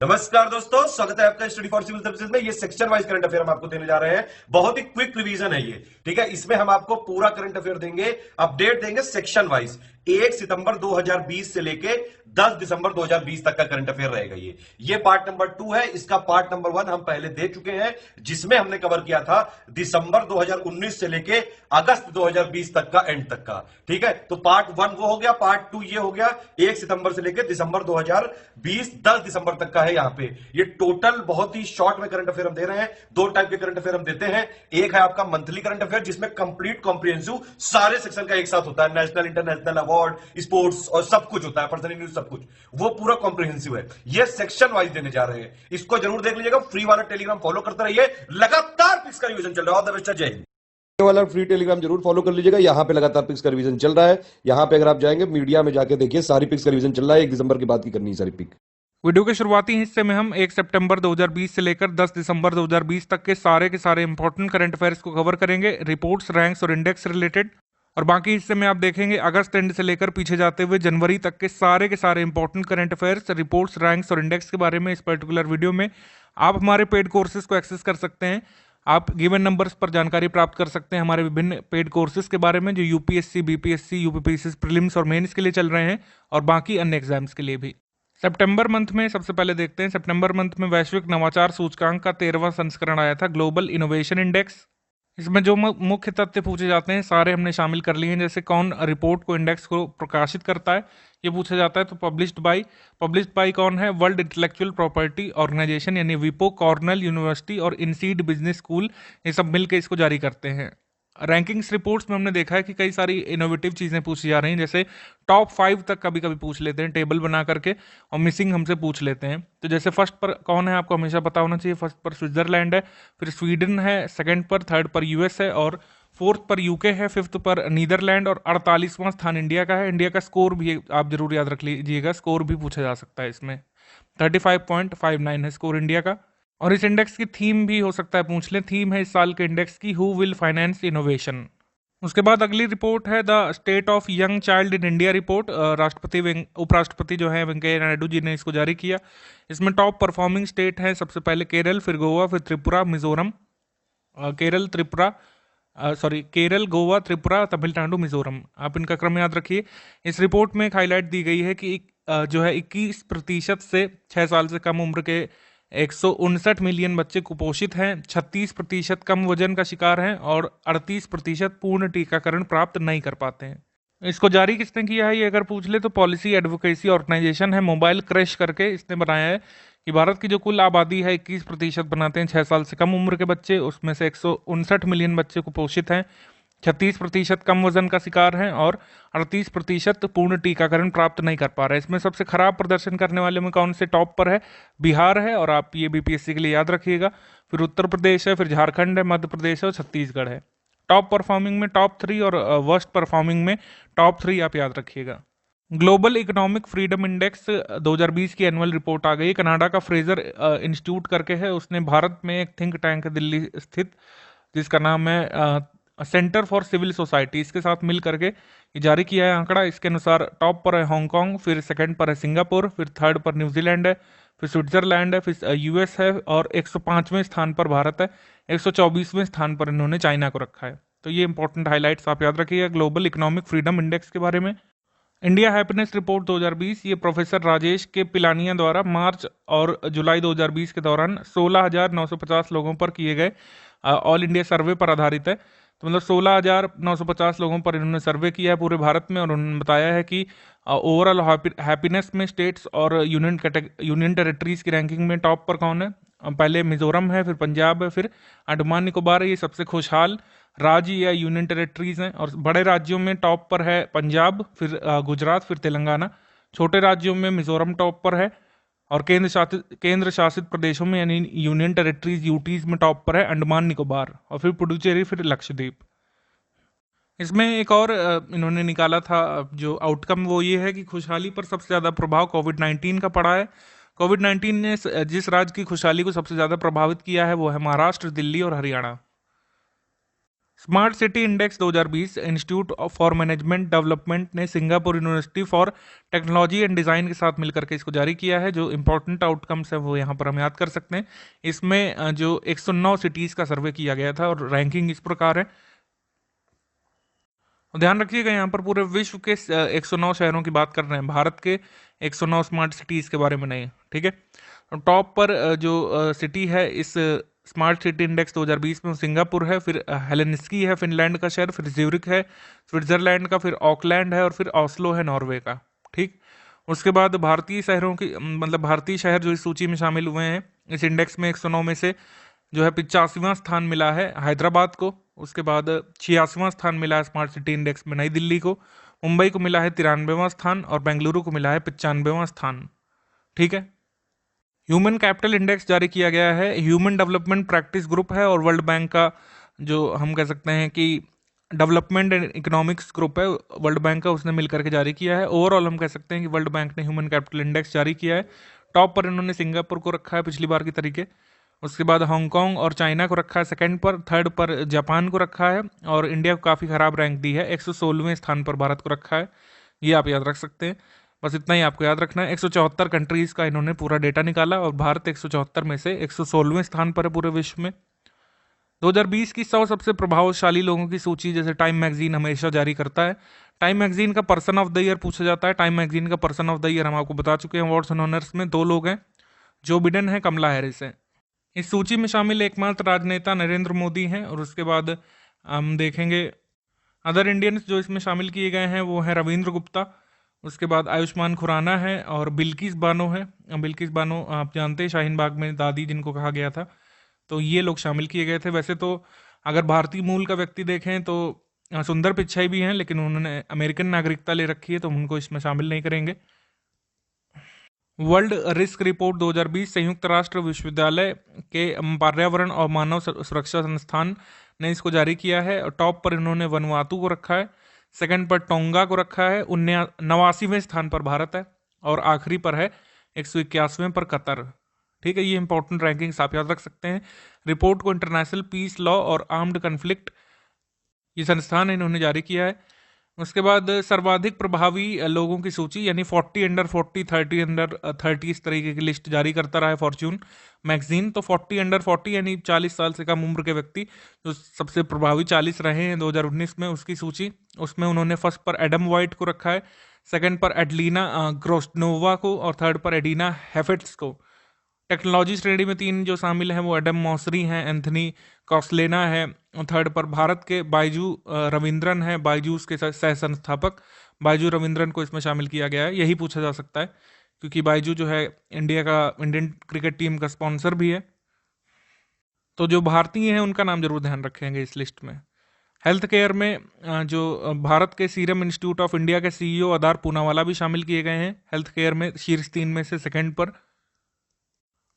नमस्कार दोस्तों, स्वागत है आपका स्टडी फॉर सिविल सर्विसेज में। ये सेक्शन वाइज करंट अफेयर हम आपको देने जा रहे हैं। बहुत ही क्विक रिवीजन है ये, ठीक है। इसमें हम आपको पूरा करंट अफेयर देंगे, अपडेट देंगे सेक्शन वाइज। 1 सितंबर 2020 से लेके 10 दिसंबर 2020 तक का करंट अफेयर रहेगा ये पार्ट नंबर 2 है। इसका पार्ट नंबर 1 हम पहले दे चुके हैं, जिसमें हमने कवर किया था दिसंबर 2019 से लेके अगस्त 2020 तक का, एंड तक का, ठीक है। तो पार्ट 1 वो हो गया, पार्ट 2 ये हो गया। 1 सितंबर से लेके दिसंबर 2020 10 दिसंबर तक का है। यहाँ पे ये टोटल बहुत ही शॉर्ट में करंट अफेयर हम दे रहे हैं। 2 टाइप के करंट अफेयर हम देते हैं। एक है आपका मंथली करंट अफेयर, जिसमें कंप्लीट कॉम्प्रिहेंसिव सारे सेक्शन का एक साथ होता है, नेशनल इंटरनेशनल अवार्ड, स्पोर्ट्स और सब कुछ होता है, पर्सनल न्यूज सब कुछ, वो पूरा कॉम्प्रिहेंसिव है। ये सेक्शन वाइज देने जा रहे हैं, इसको जरूर देख लीजिएगा। फ्री वाला टेलीग्राम फॉलो करते रहिए, लगातार पिक्स का रिवीजन चल रहा है। ऑल द बेस्ट, जय हिंद। वाला फ्री टेलीग्राम जरूर फॉलो कर लीजिएगा। यहाँ पे लगातार पिक्स का रिवीजन चल रहा है। यहाँ पे अगर आप जाएंगे मीडिया में जाके देखिए, सारी पिक्स का रिवीजन चल रहा है। 1 दिसंबर के बाद की करनी है सारी पिक। वीडियो के शुरुआती हिस्से में हम 1 सितंबर 2020 से लेकर 10 दिसंबर 2020 तक के सारे इंपॉर्टेंट करंट अफेयर्स को कवर करेंगे, रिपोर्ट्स, रैंक्स और इंडेक्स रिलेटेड। और बाकी हिस्से में आप देखेंगे अगस्त एंड से लेकर पीछे जाते हुए जनवरी तक के सारे important current affairs, reports, ranks और इंडेक्स के बारे में इस पर्टिकुलर वीडियो में आप हमारे पेड कोर्सेज को एक्सेस कर सकते हैं। आप गिवन नंबर्स पर जानकारी प्राप्त कर सकते हैं हमारे विभिन्न पेड कोर्सेज के बारे में, जो यूपीएससी, बीपीएससी, यूपीपीएससी प्रीलिम्स और मेंस के लिए चल रहे हैं, और बाकी अन्य एग्जाम्स के लिए भी। सितंबर मंथ में सबसे पहले देखते हैं। सितंबर मंथ में वैश्विक नवाचार सूचकांक का 13वां संस्करण आया था, ग्लोबल इनोवेशन इंडेक्स। इसमें जो मुख्य तथ्य पूछे जाते हैं सारे हमने शामिल कर लिए हैं। जैसे कौन रिपोर्ट को, इंडेक्स को प्रकाशित करता है, ये पूछा जाता है। तो पब्लिश्ड बाय कौन है? वर्ल्ड इंटेलेक्चुअल प्रॉपर्टी ऑर्गेनाइजेशन यानी विपो, कॉर्नेल यूनिवर्सिटी और इनसीड बिजनेस स्कूल, ये सब मिलकर इसको जारी करते हैं। रैंकिंग्स रिपोर्ट्स में हमने देखा है कि कई सारी इनोवेटिव चीज़ें पूछी जा रही हैं, जैसे टॉप 5 तक कभी कभी पूछ लेते हैं टेबल बना करके, और मिसिंग हमसे पूछ लेते हैं। तो जैसे फर्स्ट पर कौन है आपको हमेशा पता होना चाहिए। फर्स्ट पर स्विट्जरलैंड है, फिर स्वीडन है, सेकंड पर, थर्ड पर यूएस है, और फोर्थ पर यूके है, फिफ्थ पर नीदरलैंड, और 48वां स्थान इंडिया का है। इंडिया का स्कोर भी आप जरूर याद रख लीजिएगा, स्कोर भी पूछा जा सकता है इसमें। 35.59 है स्कोर इंडिया का। और इस इंडेक्स की थीम भी हो सकता है पूछ लें। थीम है इस साल के इंडेक्स की, हु विल फाइनेंस इनोवेशन। उसके बाद अगली रिपोर्ट है the state of young child in India report. उपराष्ट्रपति जो है वेंकैया नायडू जी ने इसको जारी किया। इसमें टॉप परफॉर्मिंग स्टेट है सबसे पहले केरल, फिर गोवा, फिर त्रिपुरा, मिजोरम। केरल, गोवा, त्रिपुरा, तमिलनाडु, मिजोरम, आप इनका क्रम याद रखिए। इस रिपोर्ट में एक हाईलाइट दी गई है कि जो है 21% से 6 साल से कम उम्र के 159 मिलियन बच्चे कुपोषित हैं, 36% कम वजन का शिकार हैं, और 38% पूर्ण टीकाकरण प्राप्त नहीं कर पाते हैं। इसको जारी किसने किया है ये अगर पूछ ले तो पॉलिसी एडवोकेसी ऑर्गेनाइजेशन है, मोबाइल क्रैश करके इसने बनाया है कि भारत की जो कुल आबादी है 21% बनाते हैं 6 साल से कम उम्र के बच्चे, उसमें से 159 मिलियन बच्चे कुपोषित हैं, 36% कम वजन का शिकार हैं, और 38% पूर्ण टीकाकरण प्राप्त नहीं कर पा रहे। इसमें सबसे खराब प्रदर्शन करने वाले में कौन से टॉप पर है? बिहार है, और आप ये बीपीएससी के लिए याद रखिएगा। फिर उत्तर प्रदेश है, फिर झारखंड है, मध्य प्रदेश है, और छत्तीसगढ़ है। टॉप परफॉर्मिंग में टॉप 3 और वर्स्ट परफॉर्मिंग में टॉप 3 आप याद रखिएगा। ग्लोबल इकोनॉमिक फ्रीडम इंडेक्स 2020 की एनुअल रिपोर्ट आ गई। कनाडा का फ्रेजर इंस्टीट्यूट करके है, उसने भारत में एक थिंक टैंक है दिल्ली स्थित, जिसका नाम है सेंटर फॉर सिविल सोसाइटी, इसके साथ मिल करके ये जारी किया है आंकड़ा। इसके अनुसार टॉप पर है हांगकांग, फिर सेकंड पर है सिंगापुर, फिर थर्ड पर न्यूजीलैंड है, फिर स्विट्जरलैंड है, फिर यूएस है, और 105वें स्थान पर भारत है। 124वें स्थान पर इन्होंने चाइना को रखा है। तो ये इंपॉर्टेंट हाईलाइट्स आप याद रखिएगा ग्लोबल इकोनॉमिक फ्रीडम इंडेक्स के बारे में। इंडिया हैप्पीनेस रिपोर्ट 2020, ये प्रोफेसर राजेश के पिलानिया द्वारा मार्च और जुलाई 2020 के दौरान 16,950 लोगों पर किए गए ऑल इंडिया सर्वे पर आधारित है। तो मतलब 16,950 लोगों पर इन्होंने सर्वे किया है पूरे भारत में, और उन्होंने बताया है कि ओवरऑल हैप्पीनेस में स्टेट्स और यूनियन टेरिटरीज की रैंकिंग में टॉप पर कौन है? पहले मिजोरम है, फिर पंजाब है, फिर अंडमान निकोबार है। ये सबसे खुशहाल राज्य या यूनियन टेरिटरीज हैं। और बड़े राज्यों में टॉप पर है पंजाब, फिर गुजरात, फिर तेलंगाना। छोटे राज्यों में मिजोरम टॉप पर है, और केंद्र शासित प्रदेशों में यानी यूनियन टेरिटरीज यूटीज में टॉप पर है अंडमान निकोबार, और फिर पुडुचेरी, फिर लक्षद्वीप। इसमें एक और इन्होंने निकाला था जो आउटकम, वो ये है कि खुशहाली पर सबसे ज़्यादा प्रभाव कोविड-19 का पड़ा है। कोविड-19 ने जिस राज्य की खुशहाली को सबसे ज़्यादा प्रभावित किया है वो है महाराष्ट्र, दिल्ली और Haryana. Smart city index 2020 institute for management development ने Singapore university for technology and design के साथ मिलकर के इसको जारी किया है। जो इंपॉर्टेंट आउटकम्स है वो यहाँ पर हम याद कर सकते हैं। इसमें जो 109 सिटीज़ का सर्वे किया गया था और रैंकिंग इस प्रकार है। ध्यान रखिएगा यहाँ पर पूरे विश्व के 109 शहरों की बात कर रहे हैं, भारत के 109 स्मार्ट सिटीज़ के बारे में नहीं, ठीक है। टॉप पर जो सिटी है इस स्मार्ट सिटी इंडेक्स 2020 में सिंगापुर है, फिर हेलेनिस्की है फिनलैंड का शहर, फिर ज्यूरिख है स्विट्जरलैंड का, फिर ऑकलैंड है और फिर ऑस्लो है नॉर्वे का, ठीक। उसके बाद भारतीय शहरों की मतलब भारतीय शहर जो इस सूची में शामिल हुए हैं इस इंडेक्स में 109 में से जो है 85वां स्थान मिला है हैदराबाद को। उसके बाद 86वां स्थान मिला है स्मार्ट सिटी इंडेक्स में नई दिल्ली को। मुंबई को मिला है 93वां स्थान और बेंगलुरु को मिला है 95वां स्थान, ठीक है। ह्यूमन कैपिटल इंडेक्स जारी किया गया है, ह्यूमन डेवलपमेंट प्रैक्टिस ग्रुप है और वर्ल्ड बैंक का जो हम कह सकते हैं कि डेवलपमेंट एंड इकोनॉमिक्स ग्रुप है वर्ल्ड बैंक का, उसने मिलकर के जारी किया है। ओवरऑल हम कह सकते हैं कि वर्ल्ड बैंक ने ह्यूमन कैपिटल इंडेक्स जारी किया है। टॉप पर इन्होंने सिंगापुर को रखा है पिछली बार की तरीके, उसके बाद हांगकांग और चाइना को रखा है सेकंड पर, थर्ड पर जापान को रखा है और इंडिया को काफ़ी खराब रैंक दी है, 116वें स्थान पर भारत को रखा है। ये आप याद रख सकते हैं, बस इतना ही आपको याद रखना है। 174 कंट्रीज़ का इन्होंने पूरा डेटा निकाला और भारत 174 में से 116वें स्थान पर है पूरे विश्व में। 2020 की 100 सबसे प्रभावशाली लोगों की सूची जैसे टाइम मैगजीन हमेशा जारी करता है। टाइम मैगजीन का पर्सन ऑफ द ईयर पूछा जाता है। टाइम मैगजीन का पर्सन ऑफ द ईयर हम आपको बता चुके हैं अवार्ड्स एंड ऑनर्स में, 2 लोग हैं, जो बिडेन है, कमला हैरिस है। इस सूची में शामिल एकमात्र राजनेता नरेंद्र मोदी हैं और उसके बाद हम देखेंगे अदर इंडियंस जो इसमें शामिल किए गए हैं वो है रविंद्र गुप्ता, उसके बाद आयुष्मान खुराना है और बिल्किस बानो है। बिल्किस बानो आप जानते हैं शाहीन बाग में दादी जिनको कहा गया था, तो ये लोग शामिल किए गए थे। वैसे तो अगर भारतीय मूल का व्यक्ति देखें तो सुंदर पिचाई भी हैं, लेकिन उन्होंने अमेरिकन नागरिकता ले रखी है तो उनको इसमें शामिल नहीं करेंगे। वर्ल्ड रिस्क रिपोर्ट 2020 संयुक्त राष्ट्र विश्वविद्यालय के पर्यावरण और मानव सुरक्षा संस्थान ने इसको जारी किया है और टॉप पर इन्होंने वनुआतू को रखा है, सेकंड पर टोंगा को रखा है, 89वें स्थान पर भारत है और आखिरी पर है 181वें पर कतर, ठीक है। ये इंपॉर्टेंट रैंकिंग्स आप याद रख सकते हैं। रिपोर्ट को इंटरनेशनल पीस लॉ और आर्म्ड कन्फ्लिक्ट ये संस्थान इन्होंने जारी किया है। उसके बाद सर्वाधिक प्रभावी लोगों की सूची यानी 40 अंडर 40, 30 अंडर 30 इस तरीके की लिस्ट जारी करता रहा है फॉर्च्यून मैगजीन। तो 40 अंडर 40 यानी 40 साल से कम उम्र के व्यक्ति जो सबसे प्रभावी 40 रहे हैं 2019 में, उसकी सूची, उसमें उन्होंने फर्स्ट पर एडम वाइट को रखा है, सेकंड पर एडलीना ग्रोस्नोवा को और थर्ड पर एडिना हेफेट्स को। टेक्नोलॉजी श्रेणी में 3 जो शामिल हैं वो एडम मॉसरी हैं, एंथनी कॉस्लेना है, थर्ड पर भारत के बाइजू रविंद्रन है, बाइजूस के सह संस्थापक बाइजू रविंद्रन को इसमें शामिल किया गया है। यही पूछा जा सकता है क्योंकि बाइजू जो है इंडियन क्रिकेट टीम का स्पॉन्सर भी है। तो जो भारतीय हैं उनका नाम जरूर ध्यान रखेंगे इस लिस्ट में। हेल्थ केयर में जो भारत के सीरम इंस्टीट्यूट ऑफ इंडिया के CEO अदार पूनावाला भी शामिल किए गए हैं हेल्थ केयर में शीर्ष 3 में से सेकंड पर।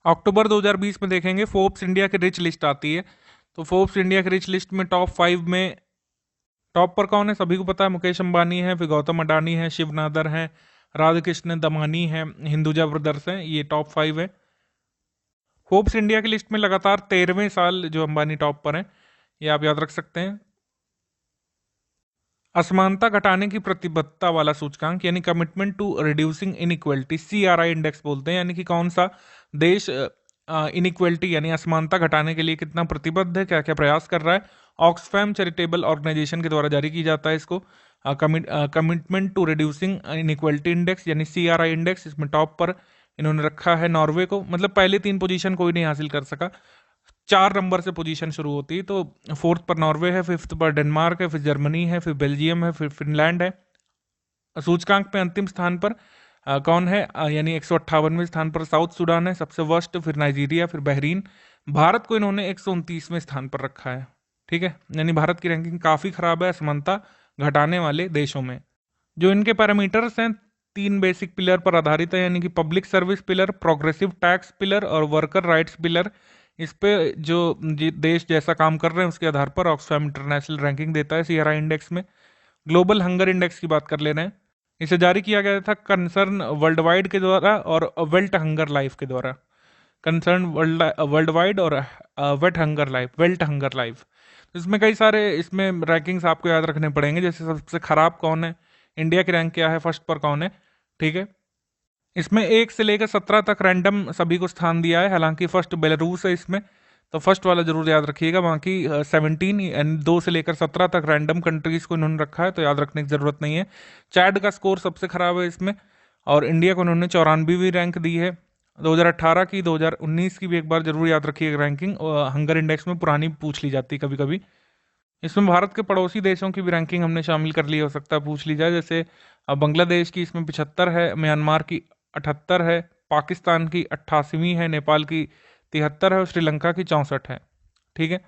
अक्टूबर 2020 में देखेंगे फोर्ब्स इंडिया की रिच लिस्ट आती है, तो फोर्ब्स इंडिया की रिच लिस्ट में टॉप 5 में टॉप पर कौन है सभी को पता है, मुकेश अंबानी है, फिर गौतम अडानी है, शिव नादर है, राधाकृष्ण दमानी है, हिंदुजा ब्रदर्स हैं, ये टॉप 5 है। फोर्ब्स इंडिया की लिस्ट में लगातार 13वें साल जो अंबानी टॉप पर हैं, ये आप याद रख सकते हैं। असमानता घटाने की प्रतिबद्धता वाला सूचकांक यानी commitment to reducing inequality, CRI index बोलते हैं, यानी कि कौन सा देश इनइक्वलिटी यानी असमानता घटाने के लिए कितना प्रतिबद्ध है, क्या क्या प्रयास कर रहा है। ऑक्सफैम चैरिटेबल ऑर्गेनाइजेशन के द्वारा जारी की जाता है इसको, commitment to reducing inequality index यानी CRI इंडेक्स। इसमें टॉप पर इन्होंने रखा है नॉर्वे को, मतलब पहले 3 पोजीशन कोई नहीं हासिल कर सका, 4 नंबर से पोजीशन शुरू होती है, तो 4th पर नॉर्वे है, 5th पर डेनमार्क है, फिर जर्मनी है, फिर बेल्जियम है, फिर फिनलैंड है। सूचकांक में अंतिम स्थान पर कौन है यानी 158वें स्थान पर साउथ सूडान है सबसे वर्स्ट, फिर नाइजीरिया, फिर बहरीन। भारत को इन्होंने 129वें स्थान पर रखा है, ठीक है, यानी भारत की रैंकिंग काफ़ी खराब है असमानता घटाने वाले देशों में। जो इनके पैरामीटर्स हैं 3 बेसिक पिलर पर आधारित है, यानी कि public service pillar, progressive tax pillar और वर्कर राइट्स पिलर। इस पे जो देश जैसा काम कर रहे हैं उसके आधार पर ऑक्सफैम इंटरनेशनल रैंकिंग देता है CRI इंडेक्स में। ग्लोबल हंगर इंडेक्स की बात कर ले रहे हैं, इसे जारी किया गया था कंसर्न वर्ल्ड वाइड के द्वारा और वेल्ट हंगर लाइफ के द्वारा। कंसर्न वर्ल्ड वाइड और वेल्ट हंगर लाइफ। इसमें कई सारे इसमें रैंकिंग्स आपको याद रखने पड़ेंगे, जैसे सबसे खराब कौन है, इंडिया की रैंक क्या है, फर्स्ट पर कौन है, ठीक है। इसमें 1 से लेकर 17 तक रैंडम सभी को स्थान दिया है, हालांकि फर्स्ट बेलारूस है इसमें, तो फर्स्ट वाला जरूर याद रखिएगा। बाकी 17 यानी 2 से लेकर 17 तक रैंडम कंट्रीज को इन्होंने रखा है, तो याद रखने की जरूरत नहीं है। चैड का स्कोर सबसे खराब है इसमें, और इंडिया को उन्होंने 94वीं रैंक दी है। 2018 की, 2019 की भी एक बार जरूर याद रखिएगा रैंकिंग, हंगर इंडेक्स में पुरानी पूछ ली जाती कभी कभी। इसमें भारत के पड़ोसी देशों की भी रैंकिंग हमने शामिल कर ली, हो सकता है पूछ ली जाए, जैसे बांग्लादेश की इसमें 75 है, म्यांमार की 78 है, पाकिस्तान की 88वीं है, नेपाल की 73 है और श्रीलंका की 64 है, ठीक है।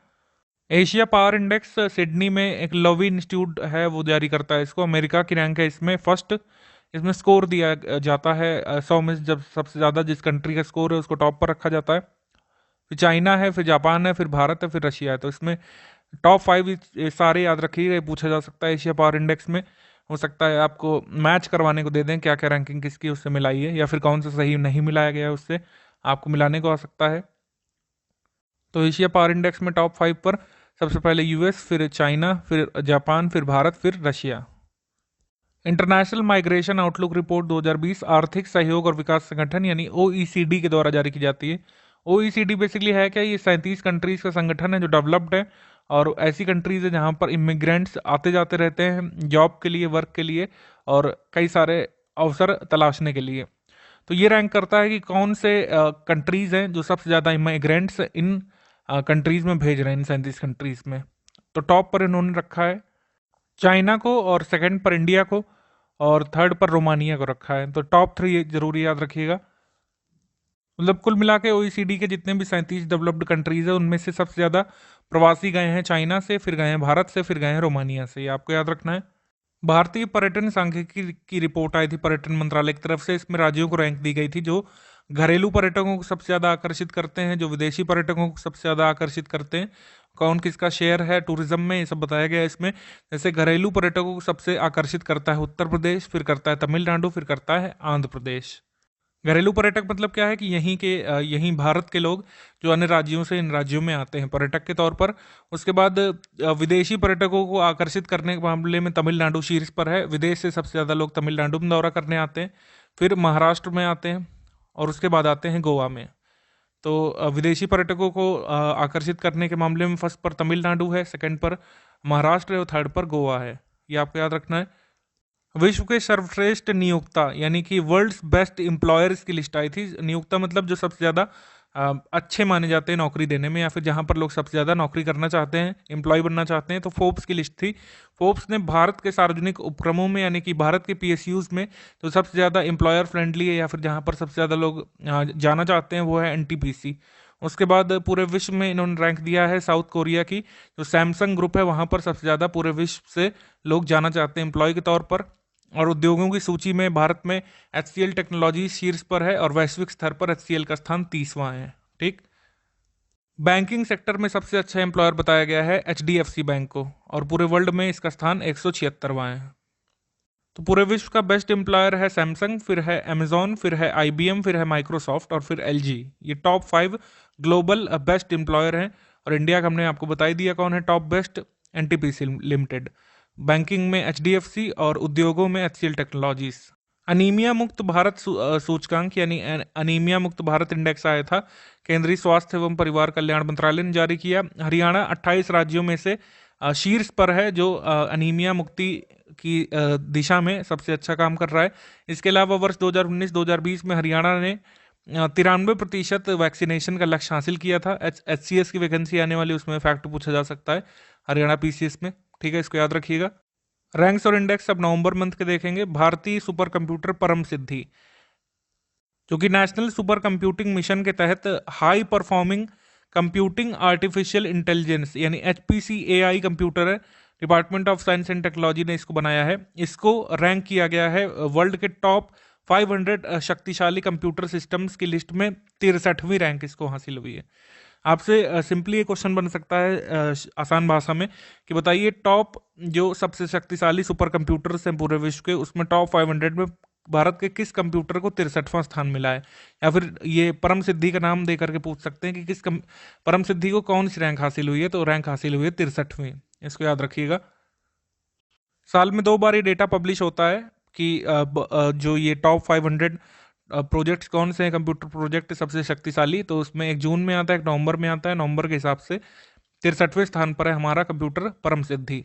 एशिया पावर इंडेक्स सिडनी में एक लवी इंस्टीट्यूट है वो जारी करता है इसको। अमेरिका की रैंक है इसमें फर्स्ट। इसमें स्कोर दिया जाता है 100 में जब सबसे ज़्यादा जिस कंट्री का स्कोर है उसको टॉप पर रखा जाता है। फिर चाइना है, फिर जापान है, फिर भारत है, फिर रशिया है। तो इसमें टॉप 5 सारे याद रखिए, पूछा जा सकता है एशिया पावर इंडेक्स में। हो सकता है आपको मैच करवाने को दे दें क्या क्या रैंकिंग किसकी उससे मिलाई है, या फिर कौन सा सही नहीं मिलाया गया है उससे आपको मिलाने को आ सकता है। तो एशिया पावर इंडेक्स में टॉप 5 पर सबसे पहले यूएस, फिर चाइना, फिर जापान, फिर भारत, फिर Russia. International migration outlook report 2020 आर्थिक सहयोग और विकास संगठन यानी ओईसीडी के द्वारा जारी की जाती है। ओईसीडी बेसिकली है क्या, ये 37 कंट्रीज का संगठन है जो डेवलप्ड है, और ऐसी कंट्रीज है जहां पर इमिग्रेंट्स आते जाते रहते हैं जॉब के लिए, वर्क के लिए और कई सारे अवसर तलाशने के लिए। तो ये रैंक करता है कि कौन से कंट्रीज हैं जो सबसे ज़्यादा इमिग्रेंट्स इन कंट्रीज में भेज रहे हैं, इन 37 कंट्रीज में। तो टॉप पर इन्होंने रखा है चाइना को, और सेकंड पर इंडिया को, और थर्ड पर रोमानिया को रखा है। तो टॉप 3 जरूरी याद रखिएगा। मतलब कुल मिला के ओईसीडी के जितने भी 37 डेवलप्ड कंट्रीज है उनमें से सबसे ज़्यादा प्रवासी गए हैं चाइना से, फिर गए हैं भारत से, फिर गए हैं रोमानिया से। ये आपको याद रखना है। भारतीय पर्यटन सांख्यिकी की रिपोर्ट आई थी पर्यटन मंत्रालय की तरफ से। इसमें राज्यों को रैंक दी गई थी जो घरेलू पर्यटकों को सबसे ज़्यादा आकर्षित करते हैं, जो विदेशी पर्यटकों को सबसे ज़्यादा आकर्षित करते हैं, कौन किसका शेयर है टूरिज्म में, ये सब बताया गया है इसमें। जैसे घरेलू पर्यटकों को सबसे आकर्षित करता है उत्तर प्रदेश, फिर करता है तमिलनाडु, फिर करता है आंध्र प्रदेश। घरेलू पर्यटक मतलब क्या है कि यहीं भारत के लोग जो अन्य राज्यों से इन राज्यों में आते हैं पर्यटक के तौर पर। उसके बाद विदेशी पर्यटकों को आकर्षित करने के मामले में तमिलनाडु शीर्ष पर है। विदेश से सबसे ज़्यादा लोग तमिलनाडु में दौरा करने आते हैं, फिर महाराष्ट्र में आते हैं, और उसके बाद आते हैं गोवा में। तो विदेशी पर्यटकों को आकर्षित करने के मामले में फर्स्ट पर तमिलनाडु है, सेकंड पर महाराष्ट्र है और थर्ड पर गोवा है। ये आपको याद रखना है। विश्व के सर्वश्रेष्ठ नियोक्ता यानी कि वर्ल्ड्स बेस्ट एम्प्लॉयर्स की लिस्ट आई थी। नियोक्ता मतलब जो सबसे ज़्यादा अच्छे माने जाते हैं नौकरी देने में, या फिर जहां पर लोग सबसे ज़्यादा नौकरी करना चाहते हैं, एम्प्लॉय बनना चाहते हैं। तो फोर्ब्स की लिस्ट थी। फोर्ब्स ने भारत के सार्वजनिक उपक्रमों में यानी कि भारत के पीएसयूज में तो सबसे ज़्यादा एम्प्लॉयर फ्रेंडली है, या फिर जहां पर सबसे ज़्यादा लोग जाना चाहते हैं वो है एनटीपीसी। उसके बाद पूरे विश्व में इन्होंने रैंक दिया है साउथ कोरिया की जो सैमसंग ग्रुप है, वहां पर सबसे ज़्यादा पूरे विश्व से लोग जाना चाहते हैं एम्प्लॉय के तौर पर। और उद्योगों की सूची में भारत में HCL टेक्नोलॉजी शीर्ष पर है, और वैश्विक स्तर पर HCL का स्थान 30वां है, ठीक। बैंकिंग सेक्टर में सबसे अच्छा एम्प्लॉयर बताया गया है HDFC बैंक को, और पूरे वर्ल्ड में इसका स्थान 176वां है। तो पूरे विश्व का बेस्ट एम्प्लॉयर है सैमसंग, फिर है अमेजॉन, फिर है IBM, फिर है माइक्रोसॉफ्ट, और फिर LG। ये टॉप 5 ग्लोबल बेस्ट एम्प्लॉयर हैं। और इंडिया का हमने आपको बता ही दिया कौन है top best, NTPC limited. Banking में HDFC और उद्योगों में HCL टेक्नोलॉजीज। अनीमिया मुक्त भारत सूचकांक यानी अनीमिया मुक्त भारत इंडेक्स आया था, केंद्रीय स्वास्थ्य एवं परिवार कल्याण मंत्रालय ने जारी किया। हरियाणा 28 राज्यों में से शीर्ष पर है जो अनीमिया मुक्ति की दिशा में सबसे अच्छा काम कर रहा है। इसके अलावा वर्ष 2019-2020 में हरियाणा ने 93% वैक्सीनेशन का लक्ष्य हासिल किया था। HCS की वैकेंसी आने वाली, उसमें फैक्ट पूछा जा सकता है हरियाणा PCS में, ठीक है, इसको याद रखिएगा। रैंक्स और इंडेक्स अब नवंबर मंथ के देखेंगे। भारतीय सुपर कंप्यूटर परम सिद्धि जो कि नेशनल सुपर कंप्यूटिंग मिशन के तहत high performing computing artificial intelligence यानी HPC-AI कंप्यूटर है। Department of science and technology ने इसको बनाया है। इसको रैंक किया गया है वर्ल्ड के टॉप 500 शक्तिशाली कंप्यूटर सिस्टम्स की लिस्ट में 63वीं रैंक इसको हासिल हुई है। आपसे सिंपली एक क्वेश्चन बन सकता है आसान भाषा में कि बताइए टॉप जो सबसे शक्तिशाली सुपर कंप्यूटर्स हैं पूरे विश्व के, उसमें टॉप 500 में भारत के किस कंप्यूटर को 63वां स्थान मिला है, या फिर ये परम सिद्धि का नाम दे करके पूछ सकते हैं कि परम सिद्धि को कौन सी रैंक हासिल हुई है, तो रैंक हासिल हुई है 63वीं। इसको याद रखिएगा। साल में 2 बार ये डेटा पब्लिश होता है कि जो ये टॉप 500 प्रोजेक्ट्स कौन से हैं, कंप्यूटर प्रोजेक्ट सबसे शक्तिशाली, तो उसमें एक जून में आता है, एक नवंबर में आता है। नवंबर के हिसाब से 63वें स्थान पर है हमारा कंप्यूटर परम सिद्धि।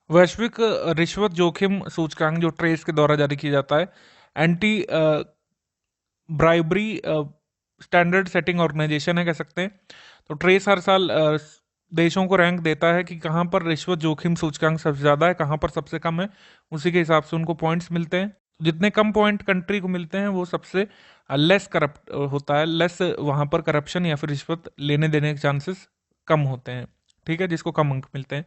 वैश्विक रिश्वत जोखिम सूचकांक जो ट्रेस के द्वारा जारी किया जाता है, anti bribery standard setting organisation है कह सकते हैं। तो ट्रेस हर साल देशों को रैंक देता है कि कहाँ पर रिश्वत जोखिम सूचकांक सबसे ज़्यादा है, कहाँ पर सबसे कम है। उसी के हिसाब से उनको पॉइंट्स मिलते हैं। जितने कम पॉइंट कंट्री को मिलते हैं वो सबसे लेस करप्ट होता है, लेस वहाँ पर करप्शन या फिर रिश्वत लेने देने के चांसेस कम होते हैं। ठीक है, जिसको कम अंक मिलते हैं।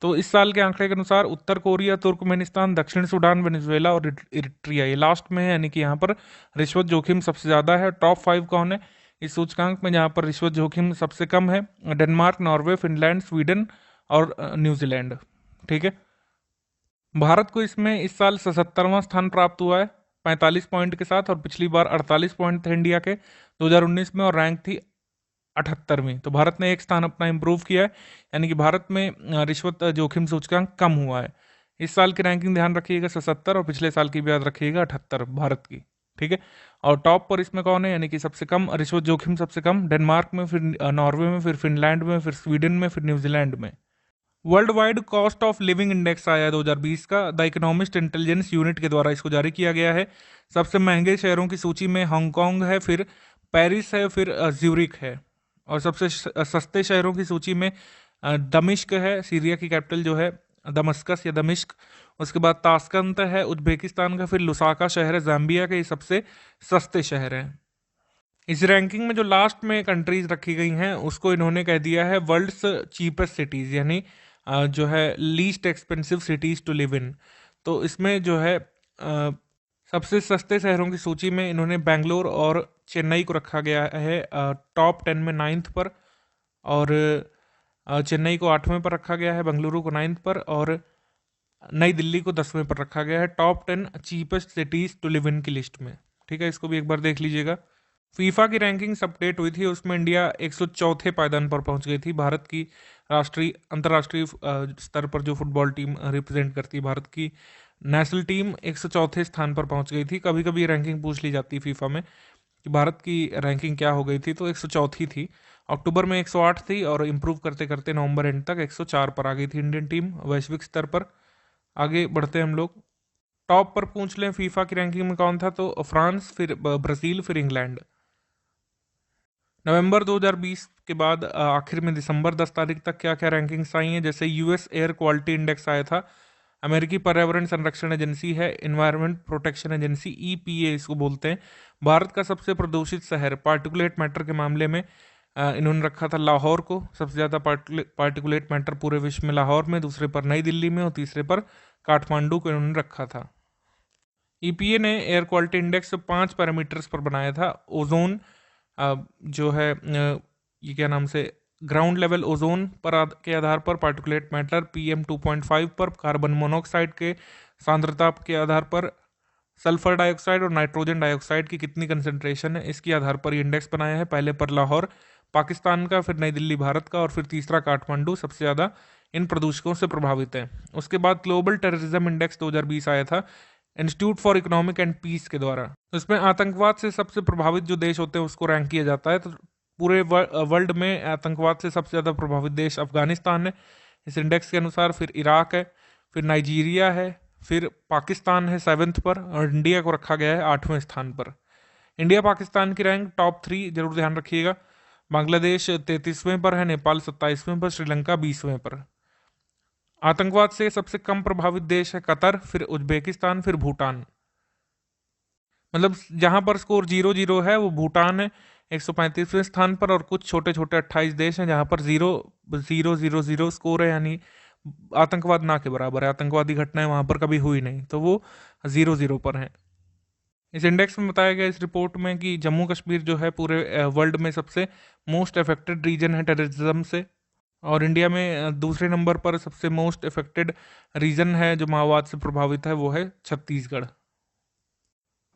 तो इस साल के आंकड़े के अनुसार उत्तर कोरिया, तुर्कमेनिस्तान, दक्षिण सूडान, वेनेजुएला और इरिट्रिया ये लास्ट में है, यानी कि यहाँ पर रिश्वत जोखिम सबसे ज़्यादा है। टॉप 5 कौन है इस सूचकांक में जहाँ पर रिश्वत जोखिम सबसे कम है? डेनमार्क, नॉर्वे, फिनलैंड, स्वीडन और न्यूजीलैंड। ठीक है, भारत को इसमें इस साल 77वां स्थान प्राप्त हुआ है 45 पॉइंट के साथ, और पिछली बार 48 पॉइंट थे इंडिया के 2019 में, और रैंक थी 78वीं। तो भारत ने एक स्थान अपना इंप्रूव किया है, यानी कि भारत में रिश्वत जोखिम सूचकांक कम हुआ है। इस साल की रैंकिंग ध्यान रखिएगा 77, और पिछले साल की भी याद रखिएगा 78 भारत की। ठीक है, और टॉप पर इसमें कौन है, यानी कि सबसे कम रिश्वत जोखिम सबसे कम डेनमार्क में, फिर नॉर्वे में, फिर फिनलैंड में, फिर स्वीडन में, फिर न्यूजीलैंड में। World wide cost of living index आया है 2020 का, द इकोनॉमिस्ट इंटेलिजेंस यूनिट के द्वारा इसको जारी किया गया है। सबसे महंगे शहरों की सूची में हांगकांग है, फिर पेरिस है, फिर ज्यूरिख है। और सबसे सस्ते शहरों की सूची में दमिश्क है, सीरिया की कैपिटल जो है दमस्कस या दमिश्क। उसके बाद ताशकंद है उज्बेकिस्तान का, फिर लुसाका शहर है जाम्बिया के। ये सबसे सस्ते शहर हैं। इस रैंकिंग में जो लास्ट में कंट्रीज रखी गई हैं उसको इन्होंने कह दिया है वर्ल्ड्स चीपेस्ट सिटीज़, यानी जो है least expensive cities to live in. तो इसमें जो है सबसे सस्ते शहरों की सूची में इन्होंने बेंगलोर और चेन्नई को रखा गया है टॉप 10 में 9th पर, और चेन्नई को 8वें पर रखा गया है, बेंगलुरु को 9th पर, और नई दिल्ली को 10वें पर रखा गया है top 10 cheapest cities to live in की लिस्ट में। ठीक है, इसको भी एक बार देख लीजिएगा। फीफा की रैंकिंग्स अपडेट हुई थी, उसमें इंडिया 104 पायदान पर पहुंच गई थी। भारत की अंतर्राष्ट्रीय स्तर पर जो फुटबॉल टीम रिप्रेजेंट करती है, भारत की नेशनल टीम 104 स्थान पर पहुंच गई थी। कभी कभी रैंकिंग पूछ ली जाती है फीफा में कि भारत की रैंकिंग क्या हो गई थी, तो 104 थी। अक्टूबर में 108 थी, और इम्प्रूव करते करते नवंबर एंड तक 104 पर आ गई थी इंडियन टीम वैश्विक स्तर पर। आगे बढ़ते हैं हम लोग। टॉप पर पूछ लें फीफा की रैंकिंग में कौन था, तो फ्रांस, फिर ब्राज़ील, फिर इंग्लैंड। नवंबर 2020 के बाद आखिर में दिसंबर 10 तारीख तक क्या क्या रैंकिंग्स आई हैं, जैसे यूएस एयर क्वालिटी इंडेक्स आया था, अमेरिकी पर्यावरण संरक्षण एजेंसी है, एनवायरनमेंट प्रोटेक्शन एजेंसी EPA इसको बोलते हैं। भारत का सबसे प्रदूषित शहर पार्टिकुलेट मैटर के मामले में इन्होंने रखा था लाहौर को, सबसे ज़्यादा पार्टिकुलेट मैटर पूरे विश्व में लाहौर में, दूसरे पर नई दिल्ली में, और तीसरे पर काठमांडू को इन्होंने रखा था। EPA ने एयर क्वालिटी इंडेक्स 5 पैरामीटर्स पर बनाया था। ओजोन जो है ये क्या नाम से ग्राउंड लेवल ओजोन पर के आधार पर, पार्टिकुलेट मैटर PM 2.5 पर, कार्बन मोनोऑक्साइड के सांद्रता के आधार पर, सल्फर डाइऑक्साइड और नाइट्रोजन डाइऑक्साइड की कितनी कंसंट्रेशन है इसके आधार पर ये इंडेक्स बनाया है। पहले पर लाहौर पाकिस्तान का, फिर नई दिल्ली भारत का, और फिर तीसरा काठमांडू सबसे ज़्यादा इन प्रदूषकों से प्रभावित है। उसके बाद ग्लोबल टेररिज्म इंडेक्स 2020 आया था Institute for Economic and Peace के द्वारा। तो इसमें आतंकवाद से सबसे प्रभावित जो देश होते हैं उसको रैंक किया जाता है। तो पूरे वर्ल्ड में आतंकवाद से सबसे ज़्यादा प्रभावित देश अफगानिस्तान है इस इंडेक्स के अनुसार, फिर इराक है, फिर नाइजीरिया है, फिर पाकिस्तान है 7th पर, और इंडिया को रखा गया है 8वें स्थान पर। इंडिया पाकिस्तान की रैंक टॉप 3 जरूर ध्यान रखिएगा। बांग्लादेश 33वें पर है, नेपाल 27वें पर, श्रीलंका 20वें पर। आतंकवाद से सबसे कम प्रभावित देश है कतर, फिर उज्बेकिस्तान, फिर भूटान। मतलब जहां पर स्कोर 0-0 है वो भूटान है 135वें स्थान पर, और कुछ छोटे छोटे 28 देश हैं जहां पर 0-0-0-0 स्कोर है, यानी आतंकवाद ना के बराबर है, आतंकवादी घटनाएं वहां पर कभी हुई नहीं, तो वो 0-0 पर हैं। इस इंडेक्स में बताया गया इस रिपोर्ट में कि जम्मू कश्मीर जो है पूरे वर्ल्ड में सबसे मोस्ट अफेक्टेड रीजन है टेररिज्म से, और इंडिया में दूसरे नंबर पर सबसे मोस्ट अफेक्टेड रीजन है जो माओवाद से प्रभावित है वो है छत्तीसगढ़।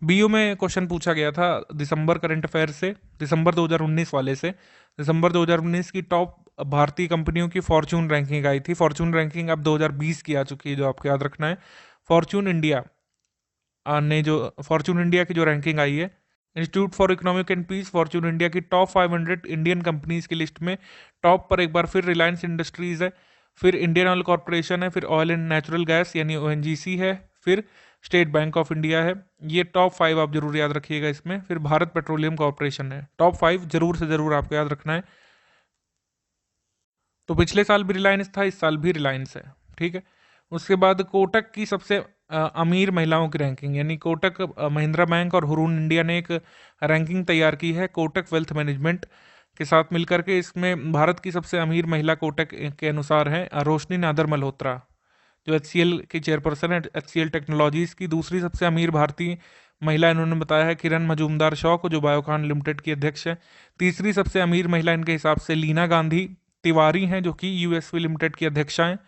बीओ में क्वेश्चन पूछा गया था दिसंबर करंट अफेयर से, दिसंबर 2019 वाले से। दिसंबर 2019 की टॉप भारतीय कंपनियों की फॉर्च्यून रैंकिंग आई थी। फॉर्च्यून रैंकिंग अब 2020 की आ चुकी है, जो आपको याद रखना है। फॉर्च्यून इंडिया फॉर्च्यून इंडिया की जो रैंकिंग आई है, Institute for Economic and Peace, Fortune India की टॉप 500 इंडियन कंपनीज की लिस्ट में टॉप पर एक बार फिर रिलायंस इंडस्ट्रीज है, फिर इंडियन ऑयल कॉर्पोरेशन है, फिर ऑयल एंड नेचुरल गैस यानी ओएनजीसी है, फिर स्टेट बैंक ऑफ इंडिया है। ये टॉप 5 आप जरूर याद रखिएगा इसमें। फिर भारत पेट्रोलियम कॉर्पोरेशन है। टॉप 5 जरूर से जरूर आपको याद रखना है। तो पिछले साल भी रिलायंस था, इस साल भी रिलायंस है, ठीक है। उसके बाद कोटक की सबसे अमीर महिलाओं की रैंकिंग, यानी कोटक महिंद्रा बैंक और हुरून इंडिया ने एक रैंकिंग तैयार की है कोटक वेल्थ मैनेजमेंट के साथ मिलकर के। इसमें भारत की सबसे अमीर महिला कोटक के अनुसार है रोशनी नादर मल्होत्रा, जो HCL की चेयरपर्सन है, HCL टेक्नोलॉजीज की। दूसरी सबसे अमीर भारतीय महिला इन्होंने बताया है किरण मजूमदार शॉ को, जो बायोकॉन लिमिटेड की अध्यक्ष है। तीसरी सबसे अमीर महिला इनके हिसाब से लीना गांधी तिवारी हैं, जो कि यूएसवी लिमिटेड की अध्यक्षा हैं।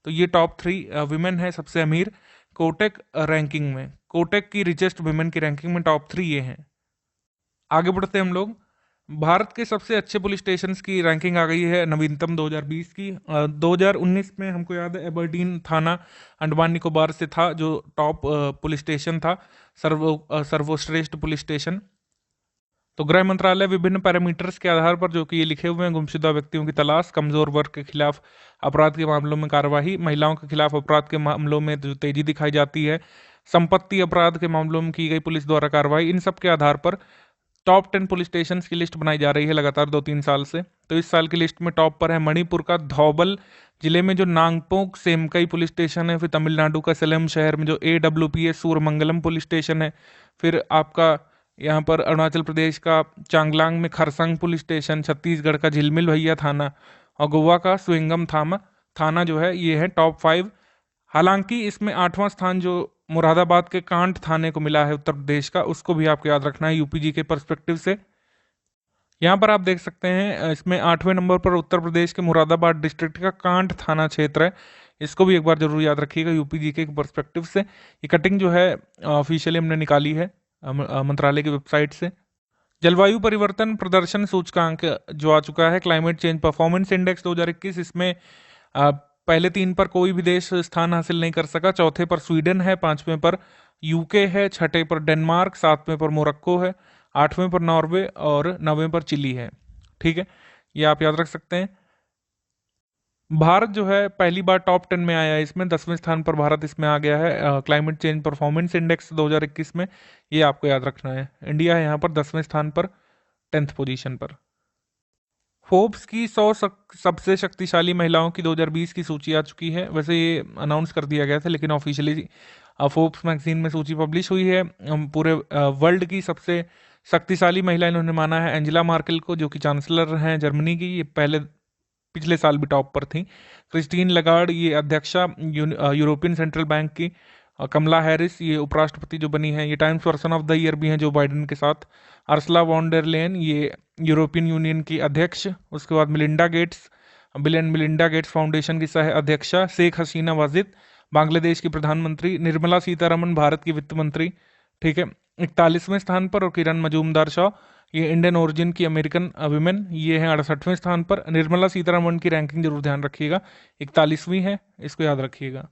तो ये टॉप 3 विमेन है सबसे अमीर कोटक रैंकिंग में। कोटक की रिचेस्ट विमेन की रैंकिंग में टॉप 3 ये हैं। आगे बढ़ते हैं हम लोग। भारत के सबसे अच्छे पुलिस स्टेशन की रैंकिंग आ गई है नवीनतम 2020 की। 2019 में हमको याद है एबरडीन थाना अंडमान निकोबार से था, जो टॉप पुलिस स्टेशन था, सर्वश्रेष्ठ पुलिस स्टेशन। तो गृह मंत्रालय विभिन्न पैरामीटर्स के आधार पर, जो कि ये लिखे हुए हैं, गुमशुदा व्यक्तियों की तलाश, कमजोर वर्ग के खिलाफ अपराध के मामलों में कार्रवाई, महिलाओं के खिलाफ अपराध के मामलों में जो तेजी दिखाई जाती है, संपत्ति अपराध के मामलों में की गई पुलिस द्वारा कार्रवाई, इन सब के आधार पर टॉप 10 पुलिस स्टेशन की लिस्ट बनाई जा रही है लगातार 2-3 साल से। तो इस साल की लिस्ट में टॉप पर है मणिपुर का धौबल जिले में जो नांगपोक सेमकई पुलिस स्टेशन है, फिर तमिलनाडु का सलेम शहर में जो AWPS सूरमंगलम पुलिस स्टेशन है, फिर आपका यहाँ पर अरुणाचल प्रदेश का चांगलांग में खरसंग पुलिस स्टेशन, छत्तीसगढ़ का झिलमिल भैया थाना और गोवा का स्विंगम थाना जो है, ये है टॉप 5। हालांकि इसमें 8वां स्थान जो मुरादाबाद के कांट थाने को मिला है उत्तर प्रदेश का, उसको भी आपको याद रखना है यूपीजी के पर्सपेक्टिव से। यहाँ पर आप देख सकते हैं इसमें 8वें नंबर पर उत्तर प्रदेश के मुरादाबाद डिस्ट्रिक्ट का कांट थाना क्षेत्र है। इसको भी एक बार जरूर याद रखिएगा यूपीजी के पर्सपेक्टिव से। ये कटिंग जो है ऑफिशियली हमने निकाली है मंत्रालय की वेबसाइट से। जलवायु परिवर्तन प्रदर्शन सूचकांक जो आ चुका है, क्लाइमेट चेंज परफॉर्मेंस इंडेक्स 2021, इसमें पहले 3 पर कोई भी देश स्थान हासिल नहीं कर सका। चौथे पर स्वीडन है, 5वें पर यूके है, 6ठे पर डेनमार्क, 7वें पर मोरक्को है, 8वें पर नॉर्वे और 9वें पर चिली है, ठीक है। ये आप याद रख सकते हैं। भारत जो है पहली बार टॉप 10 में आया है, इसमें 10वें स्थान पर भारत इसमें आ गया है क्लाइमेट चेंज परफॉर्मेंस इंडेक्स 2021 में। ये आपको याद रखना है। इंडिया है यहाँ पर 10वें स्थान पर, 10th पोजीशन पर। फोर्ब्स की 100 सबसे शक्तिशाली महिलाओं की 2020 की सूची आ चुकी है। वैसे ये अनाउंस कर दिया गया था, लेकिन ऑफिशियली फोर्ब्स मैगजीन में सूची पब्लिश हुई है। पूरे वर्ल्ड की सबसे शक्तिशाली महिला इन्होंने माना है एंजेला मार्केल को, जो कि चांसलर हैं जर्मनी की। ये पिछले साल भी टॉप पर थी। क्रिस्टीन लगार्ड ये अध्यक्षा यूरोपियन सेंट्रल बैंक की। कमला हैरिस ये उपराष्ट्रपति जो बनी है, ये times person of the year भी हैं जो बाइडेन के साथ। अर्सला वॉन डेर लेन ये यूरोपियन यूनियन की अध्यक्ष। उसके बाद Melinda Gates, bill and Melinda Gates foundation की सह अध्यक्षा। शेख हसीना वाजिद बांग्लादेश की प्रधानमंत्री। निर्मला सीतारमन भारत की वित्त मंत्री, ठीक है, 41वें स्थान पर। और किरण मजूमदार शॉ ये इंडियन ओरिजिन की अमेरिकन विमेन, ये है 68वें स्थान पर। निर्मला सीतारमन की रैंकिंग जरूर ध्यान रखिएगा, 41वीं है, इसको याद रखिएगा।